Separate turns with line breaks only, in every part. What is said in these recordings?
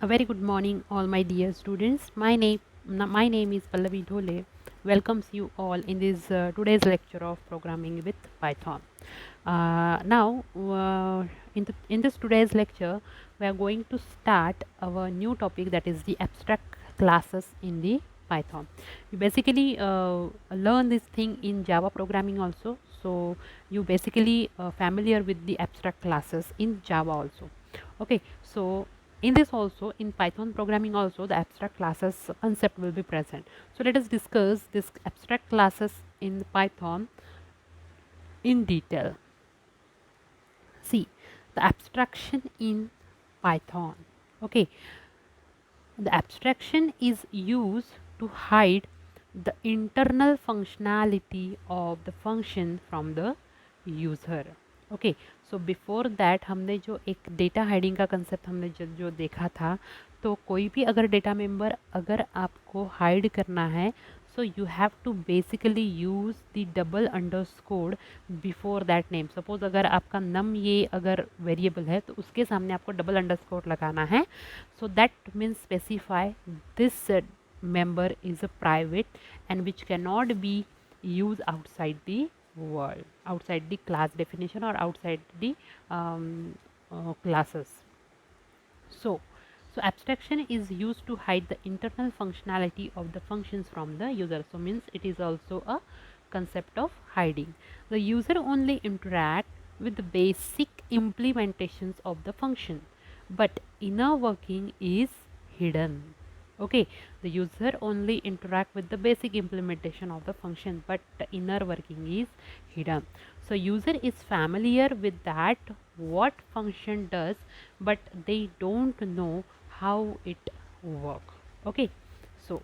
A very good morning, all my dear students. My name is Pallavi Dhole. Welcomes you all in this today's lecture of programming with Python. Now, in this today's lecture, we are going to start our new topic, that is the abstract classes in the Python. You basically learn this thing in Java programming also. So you basically familiar with the abstract classes in Java also. Okay, so in this also, in Python programming also, the abstract classes concept will be present. So let us discuss this abstract classes in Python in detail. See, the abstraction in Python. Okay, the abstraction is used to hide the internal functionality of the function from the user. Okay, so before that हमने जो एक data hiding का concept हमने जो देखा था, तो कोई भी अगर डेटा मेंबर अगर आपको हाइड करना है, so you have to basically use the double underscore before that name. Suppose अगर आपका नम ये अगर वेरिएबल है तो उसके सामने आपको डबल अंडरस्कोर लगाना है. So that means specify this member is a private and which cannot be used outside the world, outside the class definition or outside the classes. So abstraction is used to hide the internal functionality of the functions from the user. So means it is also a concept of hiding. The user only interact with the basic implementations of the function, but inner working is hidden. Okay, the user only interact with the basic implementation of the function, but the inner working is hidden. So user is familiar with that what function does, but they don't know how it work. Okay, so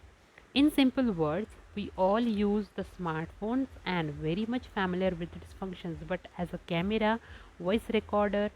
in simple words, we all use the smartphones and very much familiar with its functions, but as a camera, voice recorder,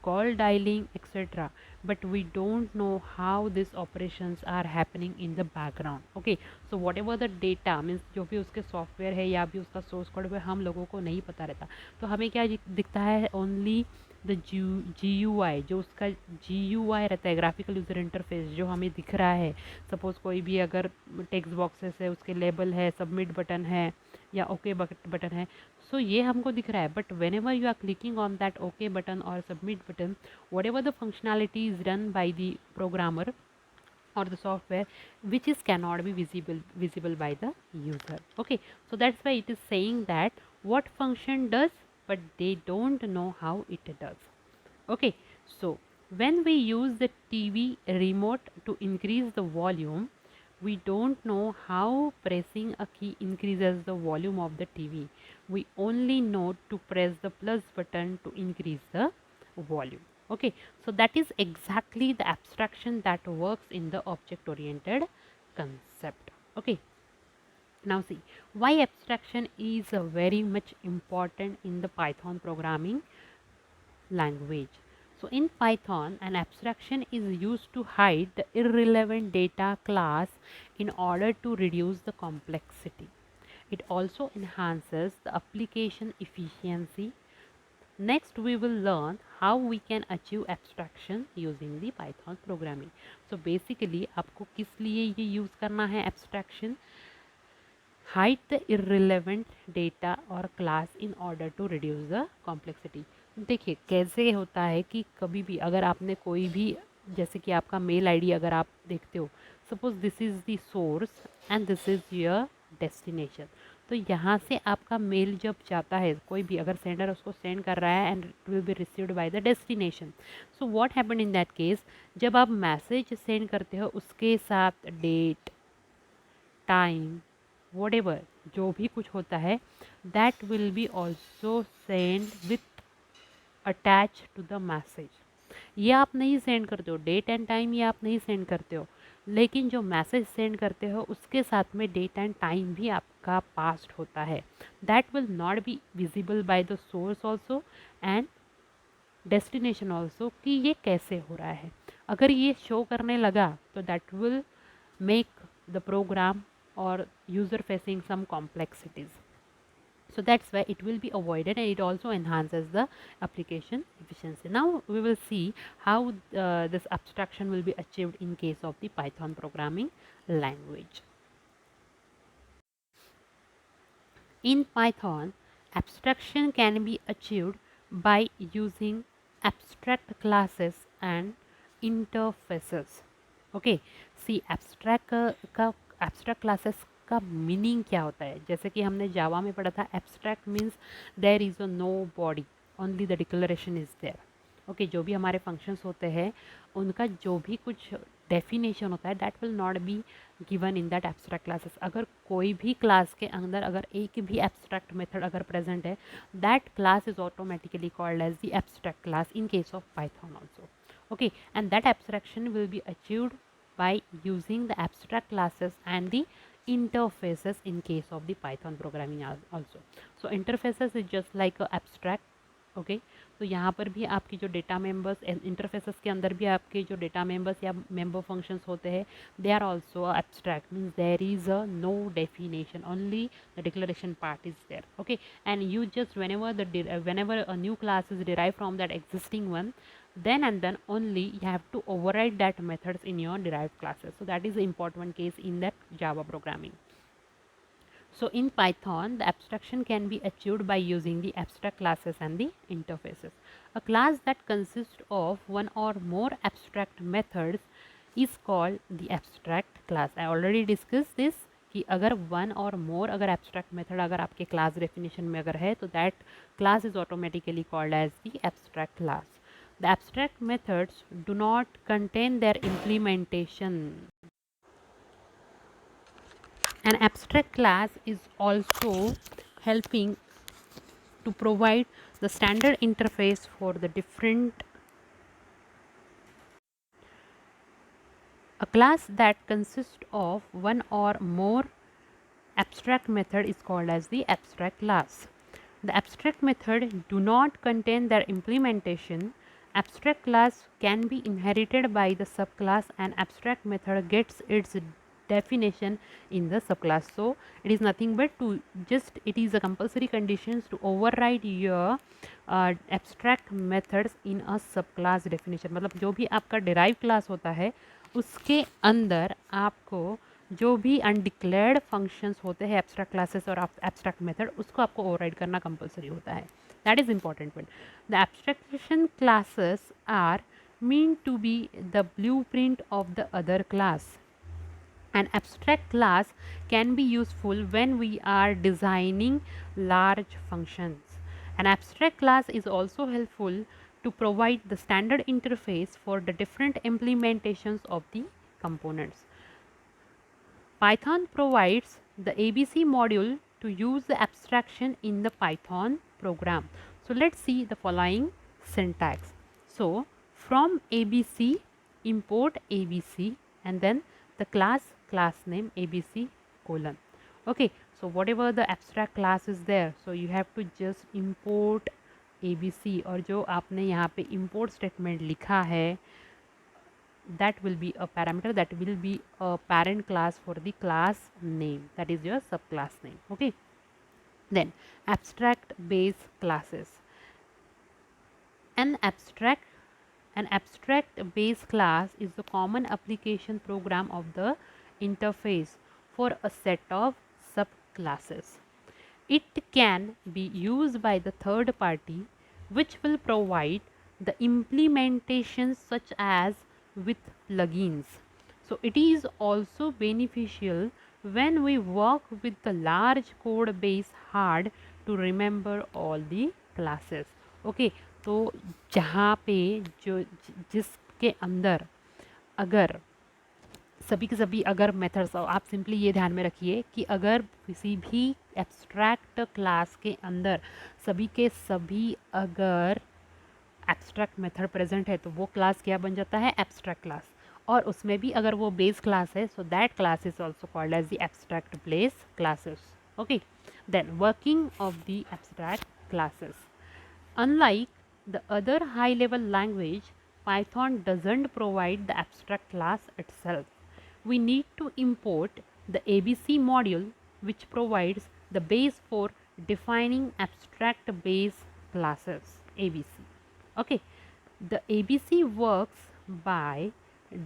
call dialing, etc., but we don't know how these operations are happening in the background. Okay, so whatever the data means, जो भी उसके software है या भी उसका source code है, हम लोगों को नहीं पता रहता. तो हमें क्या दिखता है, ओनली द GUI, जो उसका GUI रहता है, ग्राफिकल यूज़र इंटरफेस, जो हमें दिख रहा है. सपोज कोई भी अगर टेक्स्ट बॉक्सेस है, उसके लेबल है, सबमिट बटन है या ओके बटन है, सो ये हमको दिख रहा है. But whenever you are clicking on that okay button और submit button, whatever the functionality is run by the programmer or the software, which is cannot be visible by the user. Okay, so that's why it is saying that what function does, but they don't know how it does. Okay, so when we use the TV remote to increase the volume, we don't know how pressing a key increases the volume of the TV. We only know to press the plus button to increase the volume. Okay, so that is exactly the abstraction that works in the object oriented concept. Okay, now see why abstraction is very much important in the Python programming language. So in Python, an abstraction is used to hide the irrelevant data class in order to reduce the complexity. It also enhances the application efficiency. Next, we will learn how we can achieve abstraction using the Python programming. So basically, आपको किस लिए ये use करना है abstraction? Hide the irrelevant data or class in order to reduce the complexity. देखिए कैसे होता है कि कभी भी अगर आपने कोई भी, जैसे कि आपका मेल आईडी अगर आप देखते हो, suppose this is the source and this is your destination. तो यहाँ से आपका मेल जब जाता है, कोई भी अगर सेंडर उसको सेंड कर रहा है and it will be received by the destination. So what happen in that case, जब आप मैसेज सेंड करते हो उसके साथ डेट, टाइम, whatever जो भी कुछ होता है, that will be also sent with attached to the message. ये आप नहीं सेंड करते हो, डेट एंड टाइम ये आप नहीं सेंड करते हो, लेकिन जो मैसेज सेंड करते हो उसके साथ में डेट एंड टाइम भी आपका पास्ट होता है. That will not be visible by the source also and destination also कि ये कैसे हो रहा है. अगर ये शो करने लगा तो that will make the program or user facing some complexities. So that's why it will be avoided, and it also enhances the application efficiency. Now we will see how this abstraction will be achieved in case of the Python programming language. In Python, abstraction can be achieved by using abstract classes and interfaces. Okay, see abstract classes का meaning क्या होता है? जैसे कि हमने जावा में पढ़ा था, abstract means there is a no body, only the declaration is there. Okay, जो भी हमारे फंक्शंस होते हैं उनका जो भी कुछ डेफिनेशन होता है that will not be given in that abstract classes. अगर कोई भी क्लास के अंदर अगर एक भी एब्स्ट्रैक्ट मेथड अगर प्रेजेंट है, that class is automatically called as the abstract class in case of Python also. Okay, and that abstraction will be achieved by using the abstract classes and the interfaces in case of the Python programming also. So interfaces is just like a abstract. Okay, तो यहाँ पर भी आपकी जो data members interfaces के अंदर भी आपके जो डेटा मेंबर्स या मेंबर फंक्शंस होते हैं they are also abstract, means there is a no definition, only the declaration part is there. Okay, and you just whenever a new class is derived from that existing one, then and then only you have to override that methods in your derived classes. So that is the important case in that Java programming. So in Python, the abstraction can be achieved by using the abstract classes and the interfaces. A class that consists of one or more abstract methods is called the abstract class. I already discussed this कि अगर one or more अगर abstract method अगर आपके class definition में अगर है तो that class is automatically called as the abstract class. The abstract methods do not contain their implementation. An abstract class is also helping to provide the standard interface for the different. A class that consists of one or more abstract method is called as the abstract class. The abstract method do not contain their implementation. Abstract class can be inherited by the subclass, and abstract method gets its definition in the subclass. So it is nothing but to just, it is a compulsory conditions to override your abstract methods in a subclass definition. मतलब जो भी आपका derived class होता है उसके अंदर आपको जो भी अनडिक्लेयर्ड फंक्शंस होते हैं एब्स्ट्रैक्ट क्लासेस और एब्स्ट्रैक्ट मेथड उसको आपको ओवरराइड करना कंपलसरी होता है. That is important point. The abstraction classes are mean to be the blueprint of the other class. An abstract class can be useful when we are designing large functions. An abstract class is also helpful to provide the standard interface for the different implementations of the components. Python provides the ABC module to use the abstraction in the Python program. So let's see the following syntax. So from ABC, import ABC and then the class name ABC colon. Okay, so whatever the abstract class is there, so you have to just import ABC और जो आपने यहाँ पे import statement लिखा है that will be a parameter, that will be a parent class for the class name, that is your subclass name. Okay, then abstract base classes. An abstract base class is the common application program of the interface for a set of subclasses. It can be used by the third party which will provide the implementations such as with plugins. So it is also beneficial when we work with the large code base hard to remember all the classes. Okay, तो जहाँ पे जो जिसके अंदर अगर सभी के सभी अगर मेथड्स, आप सिंपली ये ध्यान में रखिए कि अगर किसी भी एब्स्ट्रैक्ट क्लास के अंदर सभी के सभी अगर एब्स्ट्रैक्ट मेथड प्रेजेंट है तो वो क्लास क्या बन जाता है, एब्स्ट्रैक्ट क्लास. और उसमें भी अगर वो बेस क्लास है so that class is also called as the abstract base classes. Okay, then working of the abstract classes. Unlike the other high-level language, Python doesn't provide the abstract class itself. We need to import the ABC module which provides the base for defining abstract base classes ABC. Okay, the ABC works by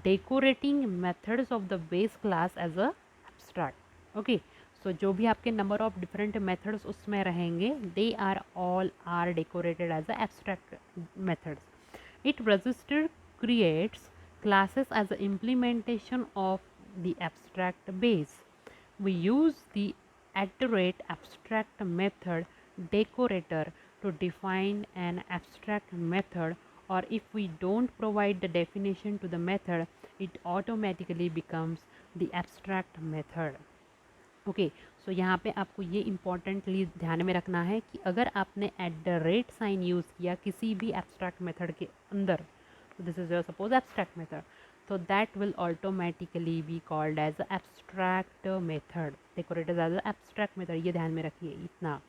decorating methods of the base class as a abstract. Okay, so जो भी आपके number of different methods उसमें रहेंगे, they are decorated as a abstract methods. It register creates classes as an implementation of the abstract base. We use the @abstract method decorator to define an abstract method, or if we don't provide the definition to the method, it automatically becomes the abstract method. Okay so यहाँ पे आपको ये importantly ध्यान में रखना है कि अगर आपने @ साइन यूज़ किया किसी भी एब्स्ट्रैक्ट मेथड के अंदर, so this is your suppose abstract method, so that will automatically be called as abstract method, decorated as abstract method. ये ध्यान में रखिए इतना.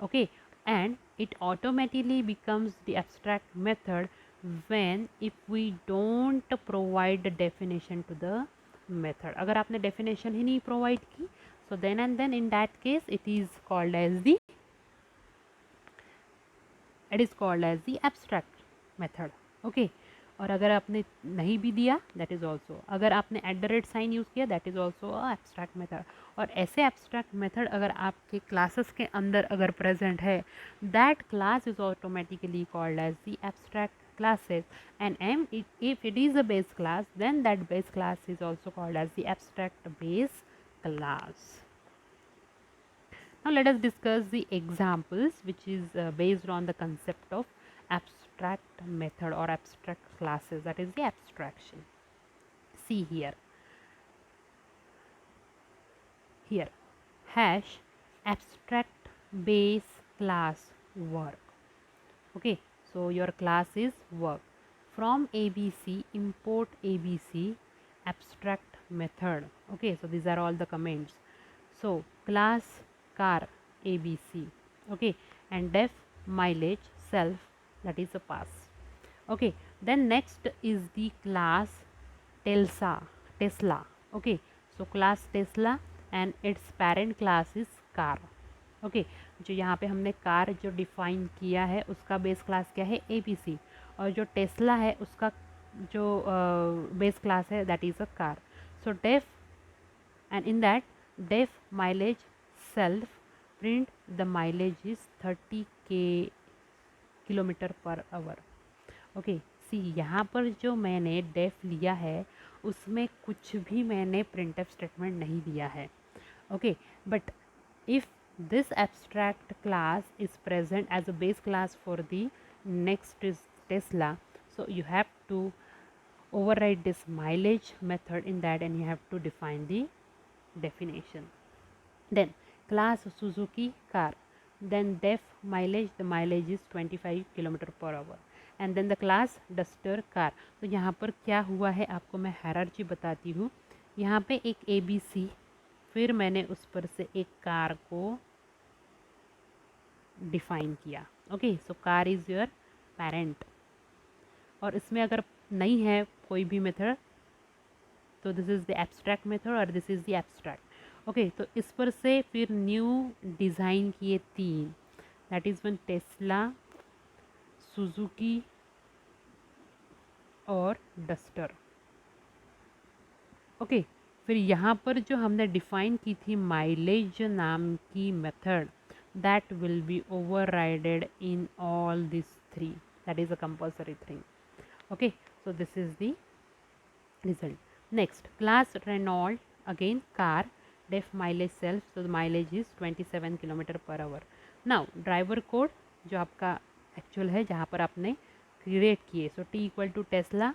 Okay, and it automatically becomes the abstract method when if we don't provide the definition to the method. अगर आपने definition ही नहीं provide की, so then and then in that case it is called as the abstract method. Okay, और अगर आपने नहीं भी दिया दैट इज़ ऑल्सो, अगर आपने @साइन यूज़ किया that is also a abstract method. और ऐसे एब्स्ट्रैक्ट मेथड अगर आपके क्लासेस के अंदर अगर प्रेजेंट है, that class is automatically called as the abstract classes, and if it is a base class, then that base class is also called as the abstract base class. Now let us discuss the examples which is based on the concept of abstract method or abstract classes, that is the abstraction. See here hash abstract base class work. Okay, so your class is work. From ABC import ABC abstract method. Okay, so these are all the comments. So class car ABC. Okay, and def mileage self, that is a pass. Okay, then next is the class Tesla. Okay, so class Tesla and its parent class is car. Okay जो यहाँ पे हमने car जो define किया है उसका base class क्या है ABC, और जो टेस्ला है उसका जो बेस क्लास है that is a car. So def and in that def mileage self print the mileage is 30 kilometre per hour. Okay see यहाँ पर जो मैंने डेफ लिया है उसमें कुछ भी मैंने printf स्टेटमेंट नहीं दिया है. Okay but if this abstract class is present as a base class for the next is Tesla, so you have to override this mileage method in that and you have to define the definition. Then class Suzuki car, then def mileage, the mileage is 25 km/h, and then the class Duster car. तो यहाँ पर क्या हुआ है आपको मैं hierarchy बताती हूँ. यहाँ पे एक ABC, फिर मैंने उस पर से एक कार को डिफाइन किया. Okay so car is your parent, और इसमें अगर नहीं है कोई भी मेथड तो this is the abstract method और this is the abstract. Okay तो इस पर से फिर न्यू डिज़ाइन किए 3, that is one Tesla, Suzuki और डस्टर. ओके फिर यहाँ पर जो हमने डिफ़ाइन की थी माइलेज नाम की method, that will be overridden in all these 3, that is a compulsory thing. Okay, so this is the result. Next class Renault, again car, def mileage self, so the mileage is 27 km/h. now driver code जो आपका actual है जहाँ पर आपने create किए, so t equal to Tesla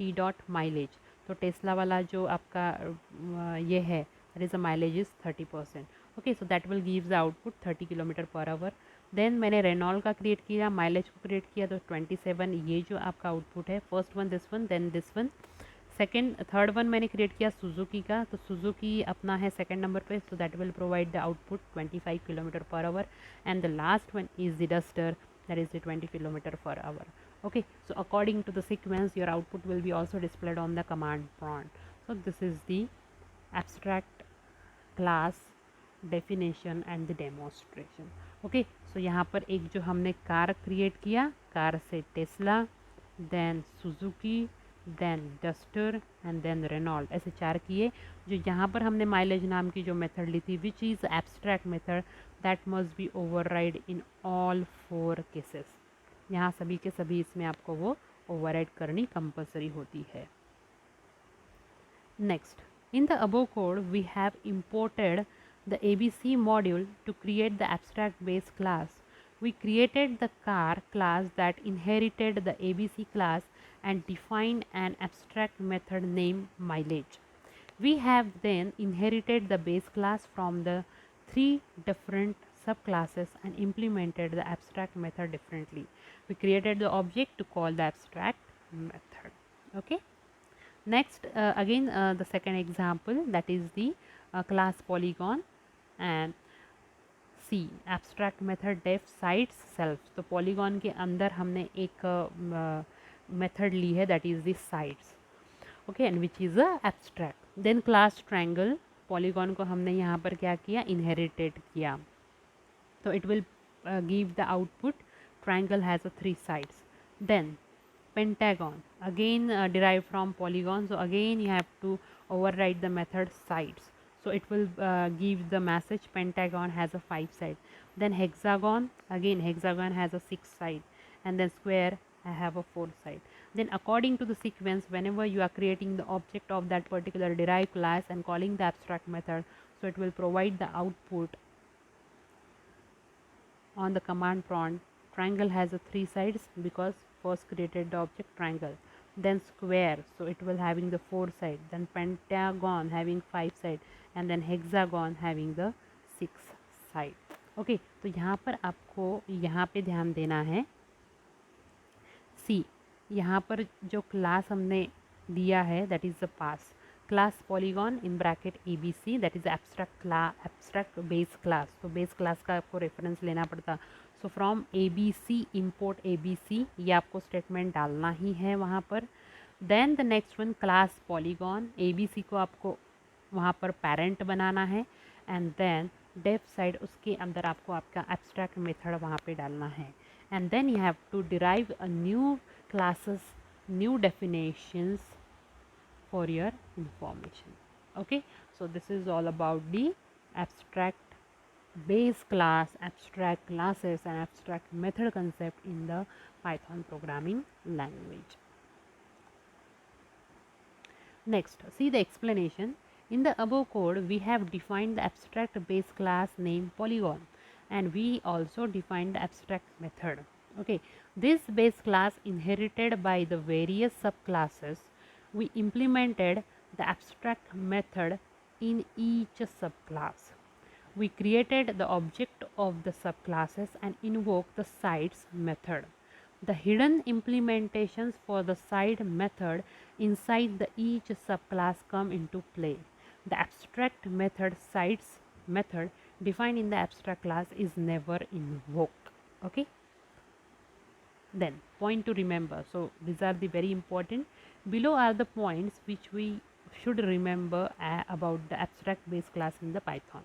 t dot mileage. तो Tesla वाला जो आपका ये है that is a mileage is 30%. Okay so that will gives output 30 km/h. Then मैंने रेनॉल्ट का क्रिएट किया, माइलेज को क्रिएट किया तो 27. ये जो आपका आउटपुट है first one this one then this one. Third one मैंने क्रिएट किया सुजुकी का, तो सुजुकी अपना है सेकंड नंबर पे, सो that will provide the output 25 km/h. And the last one is the duster, that is the 20 km/h. Okay, so according to the sequence your output will be also displayed on the command prompt. So this is the abstract class definition and the demonstration. Okay, so यहाँ पर एक जो हमने car create किया, car से Tesla, then Suzuki, then Duster and then Renault, ऐसे 4 किए। जो यहाँ पर हमने माइलेज नाम की जो मेथड ली थी, which is abstract method that must be override in all 4 cases. यहाँ सभी के सभी इसमें आपको वो ओवरराइड करनी कंपलसरी होती है। Next, in the above code, we have imported the ABC module to create the abstract base class. We created the car class that inherited the ABC class and defined an abstract method named mileage. We have then inherited the base class from the 3 different subclasses and implemented the abstract method differently. We created the object to call the abstract method. Okay. Next, again the second example, that is the class polygon, and C abstract method def sides self. तो polygon के अंदर हमने एक method ली है, that is the sides, okay, and which is a abstract. Then class triangle, polygon को हमने यहाँ पर क्या किया, इनहेरिटेड किया, तो it will give the output triangle has a 3 sides. Then pentagon, again derived from polygon, so again you have to override the method sides, so it will give the message pentagon has a 5 side. Then hexagon, again hexagon has a 6 side, and then square I have a 4 side. Then according to the sequence, whenever you are creating the object of that particular derived class and calling the abstract method, so it will provide the output on the command prompt. Triangle has a 3 sides because first created the object triangle. Then square, so it will having the 4 side. Then pentagon having 5 side, and then hexagon having the 6 side. Okay, तो यहाँ पर आपको यहाँ पे ध्यान देना है। सी, यहाँ पर जो क्लास हमने दिया है, that is the pass class polygon in bracket ABC, that is abstract base class. तो बेस क्लास का आपको रेफरेंस लेना पड़ता, so from ABC import ABC, ये आपको स्टेटमेंट डालना ही है वहाँ पर। Then the next one class polygon, ABC को आपको वहाँ पर पेरेंट बनाना है, एंड देन डेफ साइड, उसके अंदर आपको आपका एब्स्ट्रैक्ट मेथड वहाँ पे डालना है, and then you have to derive a new classes, new definitions for your information. Okay, so this is all about the abstract base class, abstract classes and abstract method concept in the Python programming language. Next, see the explanation. In the above code, we have defined the abstract base class named polygon, and we also defined the abstract method. Okay, this base class inherited by the various subclasses. We implemented the abstract method in each subclass. We created the object of the subclasses and invoked the sides method. The hidden implementations for the side method inside the each subclass come into play. The abstract method sides method defined in the abstract class is never invoked. Okay. Then point to remember. So these are the very important. Below are the points which we should remember about the abstract base class in the Python.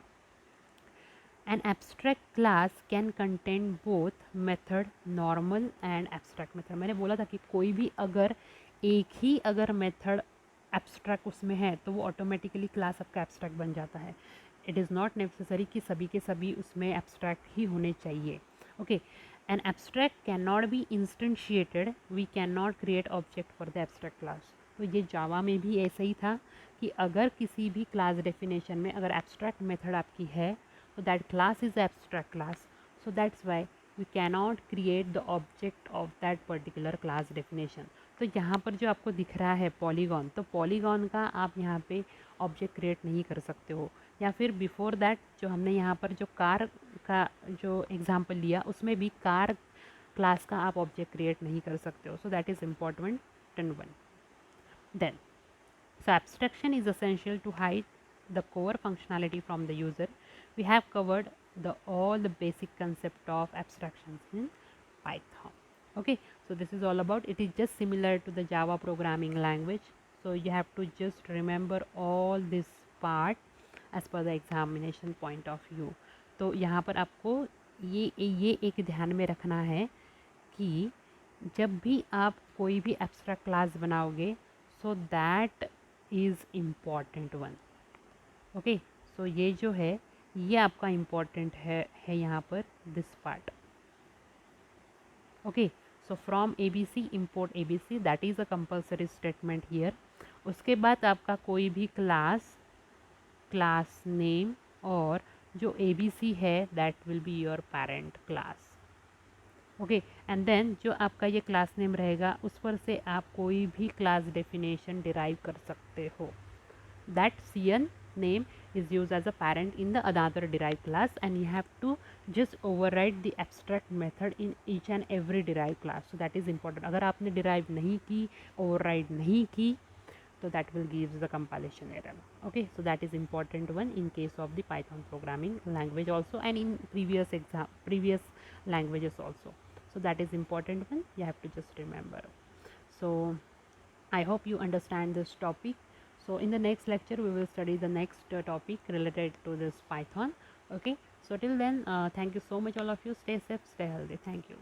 An abstract class can contain both method normal and abstract method. मैंने बोला था कि कोई भी अगर एक ही अगर method abstract उसमें है तो वो ऑटोमेटिकली क्लास आपका एब्स्ट्रैक्ट बन जाता है. इट इज़ नॉट नेसेसरी कि सभी के सभी उसमें एब्स्ट्रैक्ट ही होने चाहिए. Okay, an abstract can not be instantiated, we can not create object for the abstract class. तो ये जावा में भी ऐसा ही था कि अगर किसी भी क्लास डेफिनेशन में अगर एब्स्ट्रैक्ट मेथड आपकी है, so that class is abstract class, so that's why we cannot create the object of that particular class definition. तो यहाँ पर जो आपको दिख रहा है पॉलीगॉन, तो पॉलीगॉन का आप यहाँ पे ऑब्जेक्ट क्रिएट नहीं कर सकते हो. या फिर बिफोर दैट जो हमने यहाँ पर जो कार का जो एग्जांपल लिया उसमें भी कार क्लास का आप ऑब्जेक्ट क्रिएट नहीं कर सकते हो. So that is important one. Then so abstraction is essential to hide the core functionality from the user. We have covered all the basic concept of abstractions in Python. Okay, so this is all about it. Is just similar to the Java programming language, so you have to just remember all this part as per the examination point of view. तो यहाँ पर आपको ये एक ध्यान में रखना है कि जब भी आप कोई भी एब्स्ट्रैक्ट क्लास बनाओगे, so that is important one. Okay, so ये जो है ये आपका इम्पॉर्टेंट है यहाँ पर, this part. Okay, so from ABC import ABC, that is a compulsory statement here. उसके बाद आपका कोई भी क्लास नेम और जो ABC है that will be your parent class. Okay, and then जो आपका ये क्लास नेम रहेगा उस पर से आप कोई भी क्लास डेफिनेशन डिराइव कर सकते हो। That CN name is used as a parent in the another derived class, and you have to just override the abstract method in each and every derived class. So that is important. अगर आपने derive नहीं की, override नहीं की, so that will give the compilation error. Okay, so that is important one in case of the Python programming language also, and in previous languages also. So that is important one, you have to just remember. So I hope you understand this topic. So in the next lecture we will study the next topic related to this Python. Okay, so till then, thank you so much all of you. Stay safe, stay healthy. Thank you.